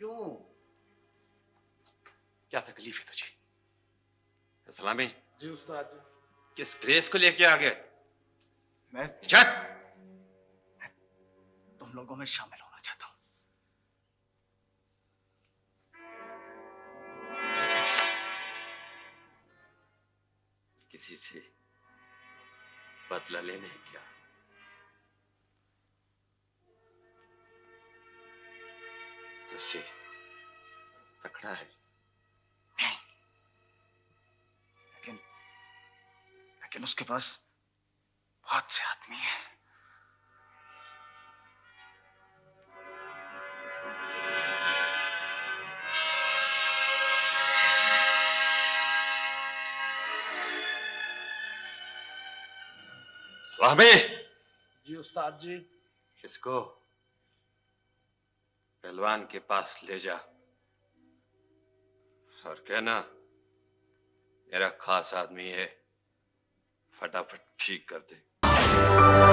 क्यों? क्या तकलीफ है तुझे? सलामी जी उस्ताद जी। किस ग्रेस को लेके आ गए? मैं चल तुम लोगों में शामिल होना चाहता हूं। किसी से बदला लेने क्या? तुझसे तकड़ा है। लेकिन उसके पास बहुत से आदमी हैं। सलामी जी उस्ताद जी। इसको पहलवान के पास ले जा और कहना मेरा खास आदमी है, फटाफट ठीक कर दे।